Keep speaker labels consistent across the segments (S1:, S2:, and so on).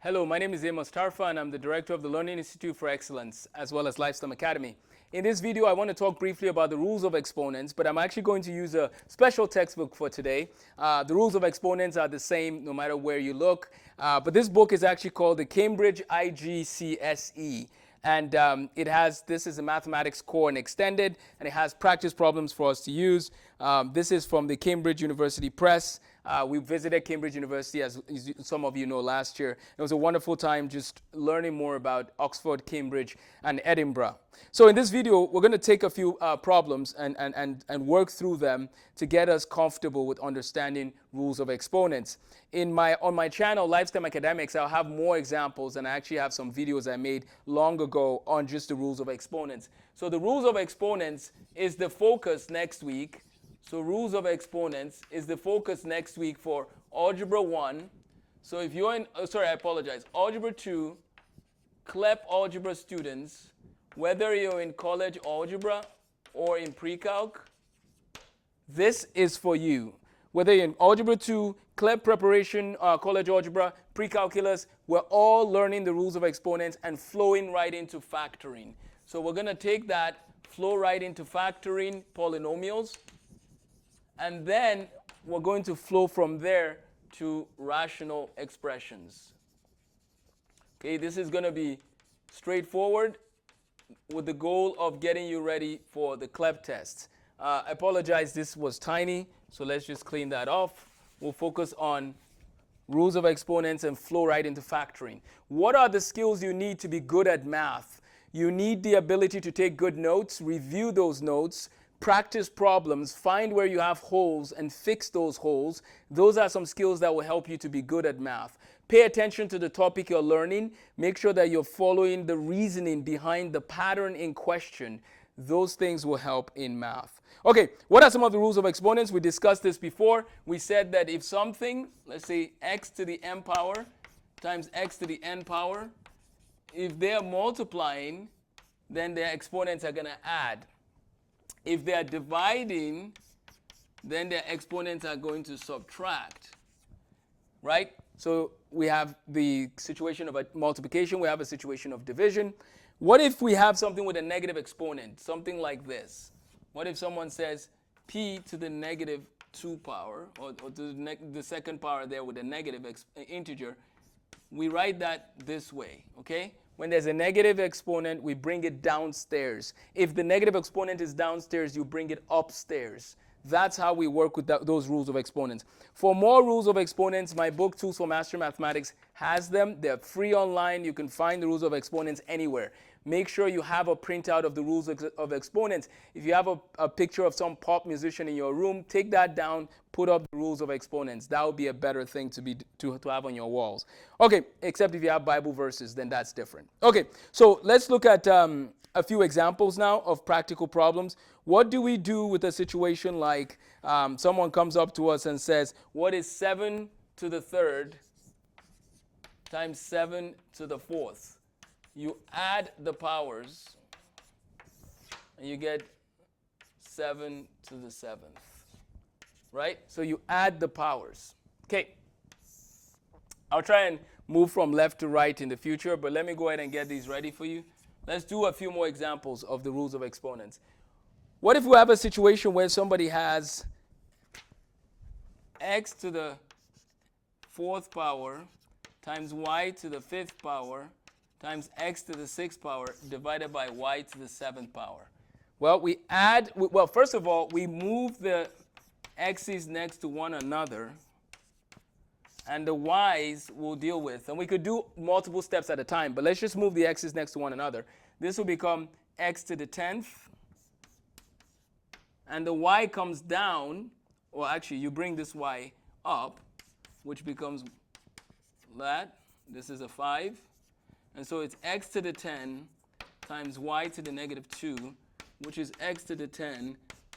S1: Hello, my name is Amos Tarfa, and I'm the director of the Learning Institute for Excellence, as well as Lifestem Academy. In this video, I want to talk briefly about the rules of exponents, but I'm actually going to use a special textbook for today. The rules of exponents are the same no matter where you look, but this book is actually called the Cambridge IGCSE. And this is a mathematics core and extended, and it has practice problems for us to use. This is from the Cambridge University Press. We visited Cambridge University, as some of you know, last year. It was a wonderful time just learning more about Oxford, Cambridge, and Edinburgh. So in this video, we're going to take a few problems and work through them to get us comfortable with understanding rules of exponents. On my channel, Lifestem Academics, I'll have more examples, and I actually have some videos I made long ago on just the rules of exponents. So the rules of exponents is the focus next week. So rules of exponents is the focus next week for Algebra 1. So if you're in, Algebra 2, CLEP Algebra students, whether you're in college algebra or in pre-calc, this is for you. Whether you're in Algebra 2, CLEP preparation, college algebra, pre-calculus, we're all learning the rules of exponents and flowing right into factoring. So we're going to take that, flow right into factoring polynomials, and then we're going to flow from there to rational expressions. Okay, this is going to be straightforward with the goal of getting you ready for the CLEP test. I apologize, this was tiny, so let's just clean that off. We'll focus on rules of exponents and flow right into factoring. What are the skills you need to be good at math? You need the ability to take good notes, review those notes, practice problems, find where you have holes and fix those holes. Those are some skills that will help you to be good at math. Pay attention to the topic you're learning. Make sure that you're following the reasoning behind the pattern in question. Those things will help in math. Okay, what are some of the rules of exponents? We discussed this before. We said that if something, let's say x to the m power times x to the n power, if they're multiplying, then their exponents are going to add. If they are dividing, then their exponents are going to subtract, right? So we have the situation of a multiplication. We have a situation of division. What if we have something with a negative exponent, something like this? What if someone says p to the negative 2 power, or to the second power there with a negative integer? We write that this way, okay? When there's a negative exponent, we bring it downstairs. If the negative exponent is downstairs, you bring it upstairs. That's how we work with those rules of exponents. For more rules of exponents, my book, Tools for Master Mathematics, has them. They're free online. You can find the rules of exponents anywhere. Make sure you have a printout of the rules of exponents. If you have a picture of some pop musician in your room, take that down, put up the rules of exponents. That would be a better thing to have on your walls. Okay, except if you have Bible verses, then that's different. Okay, so let's look at a few examples now of practical problems. What do we do with a situation like someone comes up to us and says, what is 7 to the third times 7 to the fourth? You add the powers, and you get 7 to the 7th, right? So you add the powers. Okay. I'll try and move from left to right in the future, but let me go ahead and get these ready for you. Let's do a few more examples of the rules of exponents. What if we have a situation where somebody has x to the 4th power times y to the 5th power times x to the 6th power divided by y to the 7th power? Well, first of all, we move the x's next to one another, and the y's we'll deal with. And we could do multiple steps at a time, but let's just move the x's next to one another. This will become x to the 10th, and the y comes down, or actually you bring this y up, which becomes that. This is a 5. And so it's x to the 10 times y to the negative 2, which is x to the 10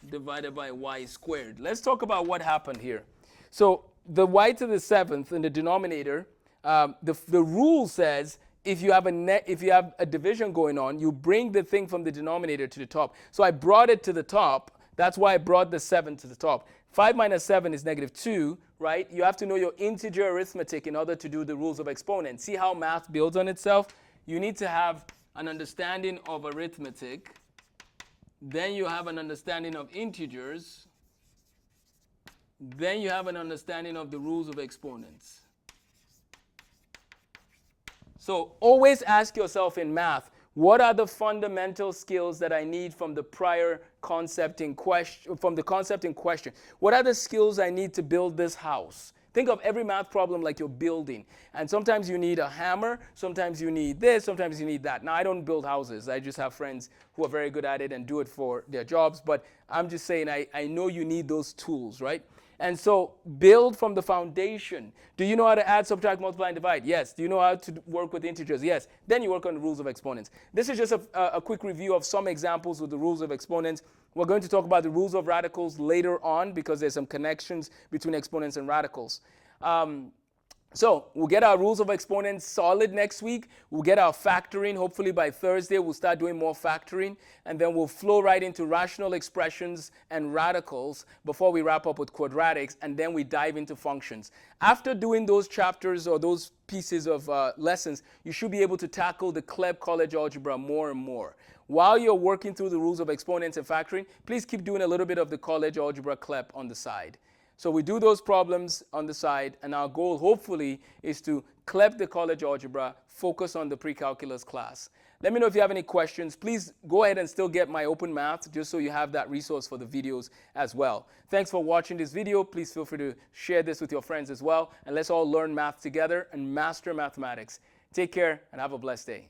S1: divided by y squared. Let's talk about what happened here. So the y to the 7th in the denominator, the rule says if you have a division going on, you bring the thing from the denominator to the top. So I brought it to the top. That's why I brought the 7 to the top. 5 minus 7 is negative 2. right? You have to know your integer arithmetic in order to do the rules of exponents. See how math builds on itself? You need to have an understanding of arithmetic. Then you have an understanding of integers. Then you have an understanding of the rules of exponents. So always ask yourself in math, what are the fundamental skills that I need from the prior concept in question, from the concept in question? What are the skills I need to build this house? Think of every math problem like you're building. And sometimes you need a hammer, sometimes you need this, sometimes you need that. Now, I don't build houses. I just have friends who are very good at it and do it for their jobs. But I'm just saying I know you need those tools, right? And so build from the foundation. Do you know how to add, subtract, multiply, and divide? Yes. Do you know how to work with integers? Yes. Then you work on the rules of exponents. This is just a quick review of some examples with the rules of exponents. We're going to talk about the rules of radicals later on because there's some connections between exponents and radicals. So we'll get our rules of exponents solid next week. We'll get our factoring. Hopefully by Thursday, we'll start doing more factoring. And then we'll flow right into rational expressions and radicals before we wrap up with quadratics. And then we dive into functions. After doing those chapters or those pieces of lessons, you should be able to tackle the CLEB college algebra more and more. While you're working through the rules of exponents and factoring, please keep doing a little bit of the college algebra CLEB on the side. So we do those problems on the side, and our goal, hopefully, is to CLEB the college algebra, focus on the pre-calculus class. Let me know if you have any questions. Please go ahead and still get my open math, just so you have that resource for the videos as well. Thanks for watching this video. Please feel free to share this with your friends as well, and let's all learn math together and master mathematics. Take care, and have a blessed day.